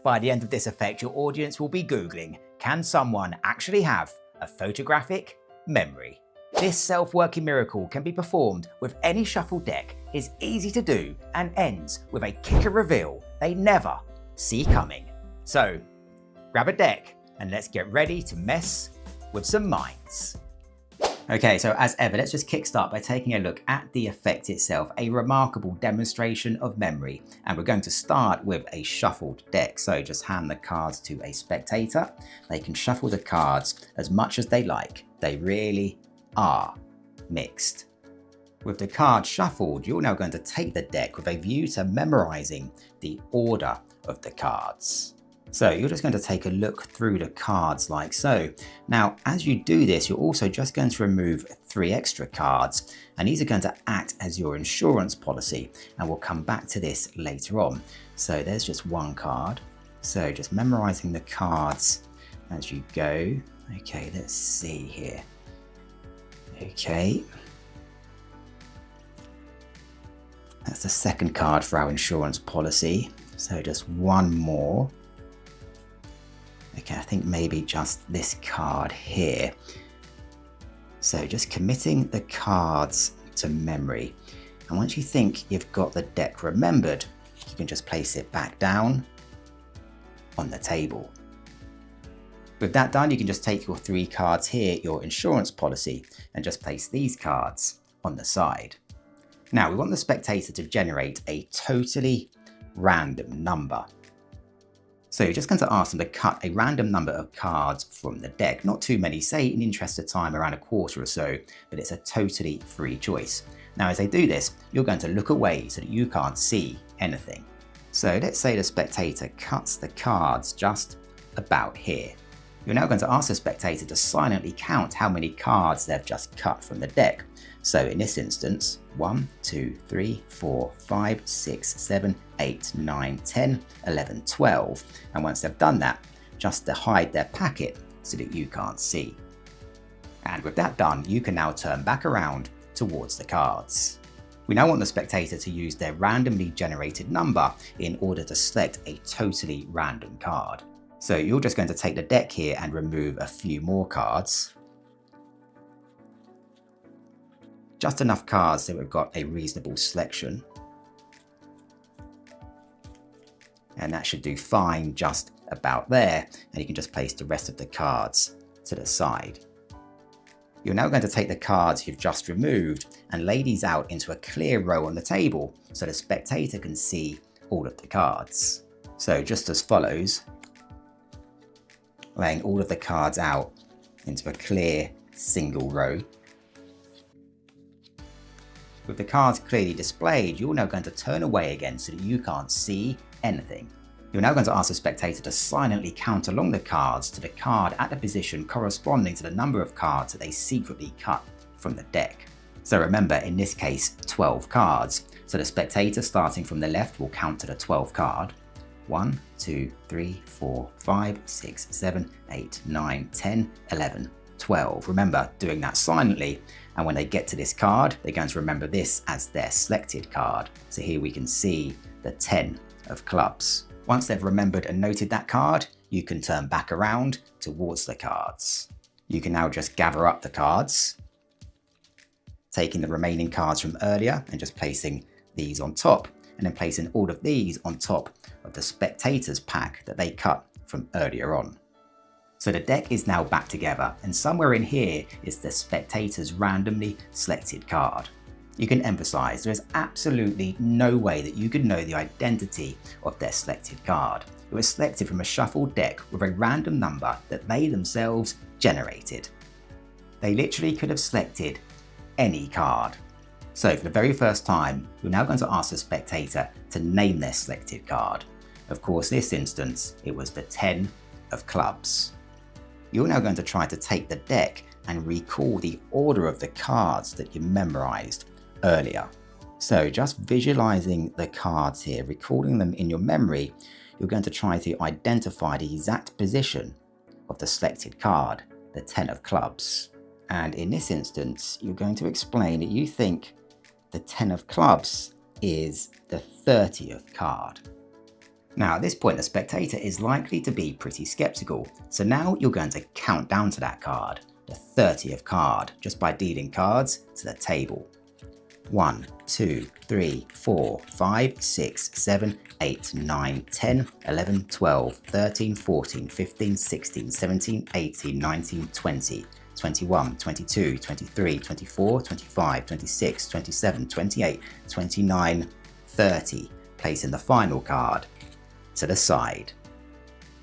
By the end of this effect, your audience will be Googling, can someone actually have a photographic memory? This self-working miracle can be performed with any shuffled deck, is easy to do, and ends with a kicker reveal they never see coming. So, grab a deck and let's get ready to mess with some minds. Okay, so as ever, let's just kickstart by taking a look at the effect itself, a remarkable demonstration of memory. And we're going to start with a shuffled deck. So just hand the cards to a spectator. They can shuffle the cards as much as they like. They really are mixed. With the cards shuffled, you're now going to take the deck with a view to memorizing the order of the cards. So you're just going to take a look through the cards like so. Now, as you do this, you're also just going to remove 3 extra cards, and these are going to act as your insurance policy, and we'll come back to this later on. So there's just 1 card. So just memorizing the cards as you go. Okay, let's see here. Okay. That's the 2nd card for our insurance policy. So just 1 more. Okay, I think maybe just this card here. So just committing the cards to memory. And once you think you've got the deck remembered, you can just place it back down on the table. With that done, you can just take your 3 cards here, your insurance policy, and just place these cards on the side. Now, we want the spectator to generate a totally random number. So you're just going to ask them to cut a random number of cards from the deck. Not too many, say in interest of time around a quarter or so, but it's a totally free choice. Now as they do this, you're going to look away so that you can't see anything. So let's say the spectator cuts the cards just about here. You're now going to ask the spectator to silently count how many cards they've just cut from the deck. So in this instance, 1, 2, 3, 4, 5, 6, 7, 8, 9, 10, 11, 12. And once they've done that, just to hide their packet so that you can't see. And with that done, you can now turn back around towards the cards. We now want the spectator to use their randomly generated number in order to select a totally random card. So you're just going to take the deck here and remove a few more cards. Just enough cards so we've got a reasonable selection. And that should do fine just about there. And you can just place the rest of the cards to the side. You're now going to take the cards you've just removed and lay these out into a clear row on the table so the spectator can see all of the cards. So just as follows, laying all of the cards out into a clear single row. With the cards clearly displayed, you're now going to turn away again so that you can't see anything. You're now going to ask the spectator to silently count along the cards to the card at the position corresponding to the number of cards that they secretly cut from the deck. So remember, in this case, 12 cards. So the spectator starting from the left will count to the 12th card. 1, 2, 3, 4, 5, 6, 7, 8, 9, 10, 11, 12. Remember, doing that silently. And when they get to this card, they're going to remember this as their selected card. So here we can see the 10 of clubs. Once they've remembered and noted that card, you can turn back around towards the cards. You can now just gather up the cards, taking the remaining cards from earlier and just placing these on top, and then placing all of these on top of the spectator's pack that they cut from earlier on. So the deck is now back together, and somewhere in here is the spectator's randomly selected card. You can emphasize there is absolutely no way that you could know the identity of their selected card. It was selected from a shuffled deck with a random number that they themselves generated. They literally could have selected any card. So for the very first time, we're now going to ask the spectator to name their selected card. Of course, in this instance, it was the 10 of clubs. You're now going to try to take the deck and recall the order of the cards that you memorized earlier. So just visualizing the cards here, recalling them in your memory, you're going to try to identify the exact position of the selected card, the 10 of clubs. And in this instance, you're going to explain that you think the 10 of clubs is the 30th card. Now at this point the spectator is likely to be pretty skeptical, so now you're going to count down to that card, the 30th card, just by dealing cards to the table. 1, 2, 3, 4, 5, 6, 7, 8, 9, 10, 11, 12, 13, 14, 15, 16, 17, 18, 19, 20, 21, 22, 23, 24, 25, 26, 27, 28, 29, 30. Placing the final card to the side.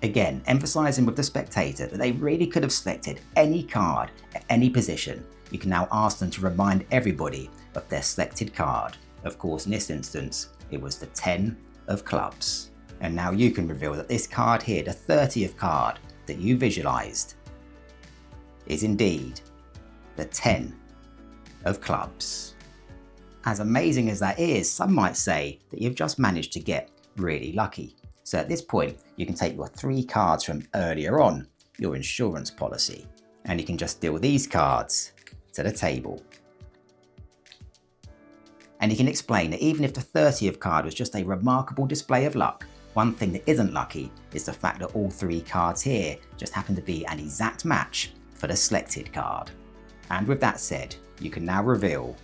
Again, emphasizing with the spectator that they really could have selected any card at any position. You can now ask them to remind everybody of their selected card. Of course, in this instance, it was the 10 of clubs. And now you can reveal that this card here, the 30th card that you visualized, is indeed the 10 of clubs. As amazing as that is, some might say that you've just managed to get really lucky. So at this point, you can take your 3 cards from earlier on, your insurance policy, and you can just deal these cards to the table. And you can explain that even if the 30th card was just a remarkable display of luck, one thing that isn't lucky is the fact that all 3 cards here just happen to be an exact match for the selected card. And with that said, you can now reveal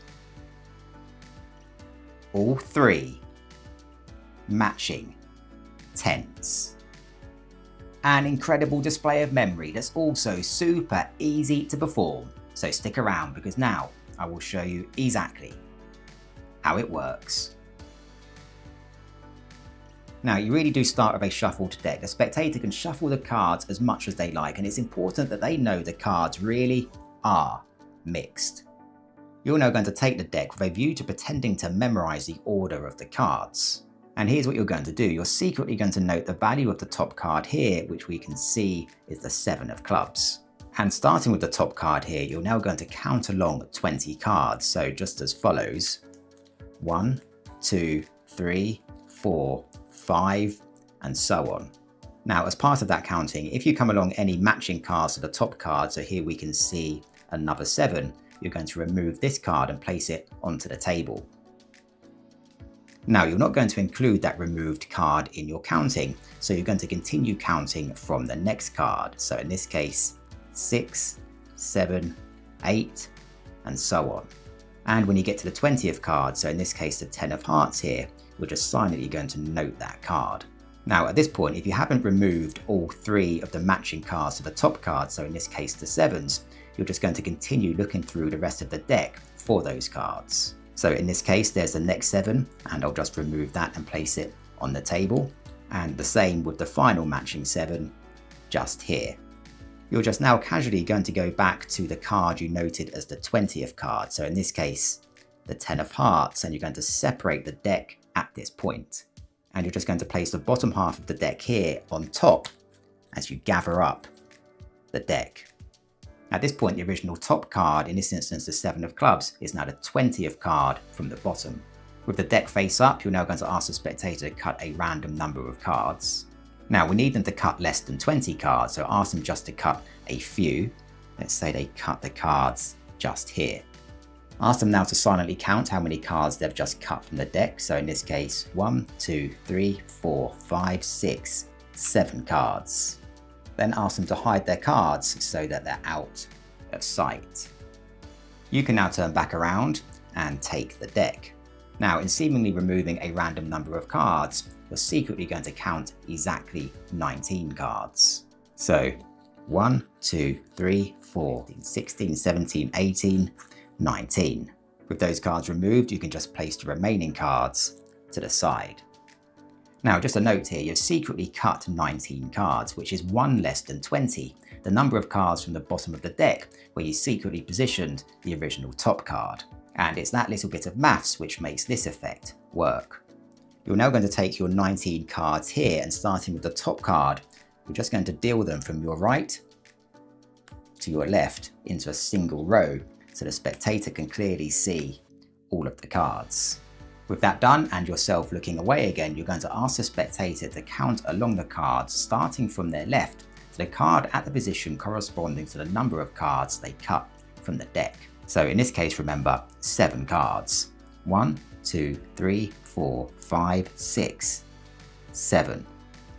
all 3 matching 10s. An incredible display of memory that's also super easy to perform. So stick around because now I will show you exactly how it works. Now you really do start with a shuffled deck. The spectator can shuffle the cards as much as they like, and it's important that they know the cards really are mixed. You're now going to take the deck with a view to pretending to memorize the order of the cards. And here's what you're going to do. You're secretly going to note the value of the top card here, which we can see is the 7 of clubs. And starting with the top card here, you're now going to count along 20 cards. So just as follows: 1, 2, 3, 4, 5, and so on. Now, as part of that counting, if you come along any matching cards to the top card, so here we can see another 7, you're going to remove this card and place it onto the table. Now, you're not going to include that removed card in your counting, so you're going to continue counting from the next card. So in this case, 6, 7, 8, and so on. And when you get to the 20th card, so in this case the 10 of hearts here, you're just silently going to note that card. Now at this point, if you haven't removed all 3 of the matching cards to the top card, so in this case the 7s, you're just going to continue looking through the rest of the deck for those cards. So in this case, there's the next 7, and I'll just remove that and place it on the table. And the same with the final matching 7, just here. You're just now casually going to go back to the card you noted as the 20th card. So in this case, the 10 of hearts, and you're going to separate the deck at this point. And you're just going to place the bottom half of the deck here on top as you gather up the deck. At this point, the original top card, in this instance the 7 of clubs, is now the 20th card from the bottom. With the deck face up, you're now going to ask the spectator to cut a random number of cards. Now we need them to cut less than 20 cards, so ask them just to cut a few. Let's say they cut the cards just here. Ask them now to silently count how many cards they've just cut from the deck. So in this case, 1, 2, 3, 4, 5, 6, 7 cards. Then ask them to hide their cards so that they're out of sight. You can now turn back around and take the deck. Now, in seemingly removing a random number of cards, you're secretly going to count exactly 19 cards. So 1, 2, 3, 4, 16, 17, 18, 19. With those cards removed, you can just place the remaining cards to the side. Now, just a note here, you've secretly cut 19 cards, which is 1 less than 20, the number of cards from the bottom of the deck where you secretly positioned the original top card. And it's that little bit of maths which makes this effect work. You're now going to take your 19 cards here, and starting with the top card, you're just going to deal them from your right to your left into a single row so the spectator can clearly see all of the cards. With that done and yourself looking away again, you're going to ask the spectator to count along the cards starting from their left to the card at the position corresponding to the number of cards they cut from the deck. So in this case, remember, 7 cards. 1, 2, 3, 4, 5, 6, 7.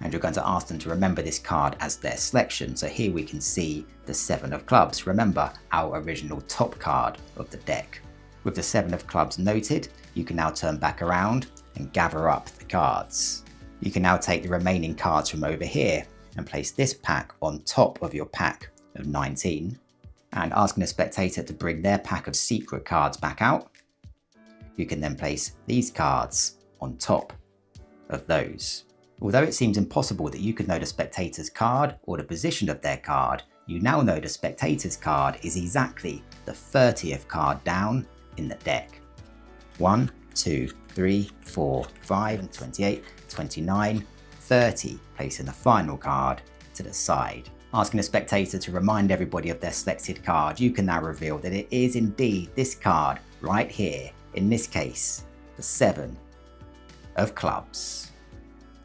And you're going to ask them to remember this card as their selection. So here we can see the 7 of clubs. Remember, our original top card of the deck. With the 7 of clubs noted, you can now turn back around and gather up the cards. You can now take the remaining cards from over here and place this pack on top of your pack of 19. And asking a spectator to bring their pack of secret cards back out. You can then place these cards on top of those. Although it seems impossible that you could know the spectator's card or the position of their card, you now know the spectator's card is exactly the 30th card down in the deck. 1, 2, 3, 4, 5, and 28, 29, 30, placing the final card to the side. Asking a spectator to remind everybody of their selected card, you can now reveal that it is indeed this card right here, in this case, the 7 of clubs.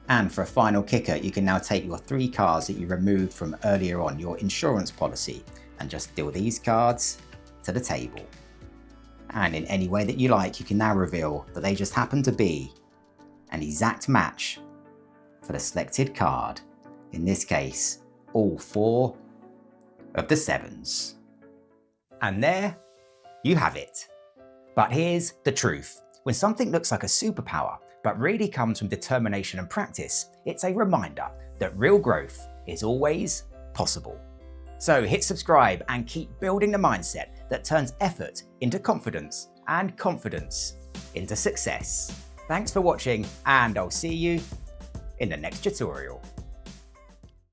And for a final kicker, you can now take your 3 cards that you removed from earlier on, your insurance policy, and just deal these cards to the table. And in any way that you like, you can now reveal that they just happen to be an exact match for the selected card. In this case, all 4 of the 7s. And there you have it. But here's the truth. When something looks like a superpower, but really comes from determination and practice, it's a reminder that real growth is always possible. So hit subscribe and keep building the mindset that turns effort into confidence and confidence into success. Thanks for watching, and I'll see you in the next tutorial.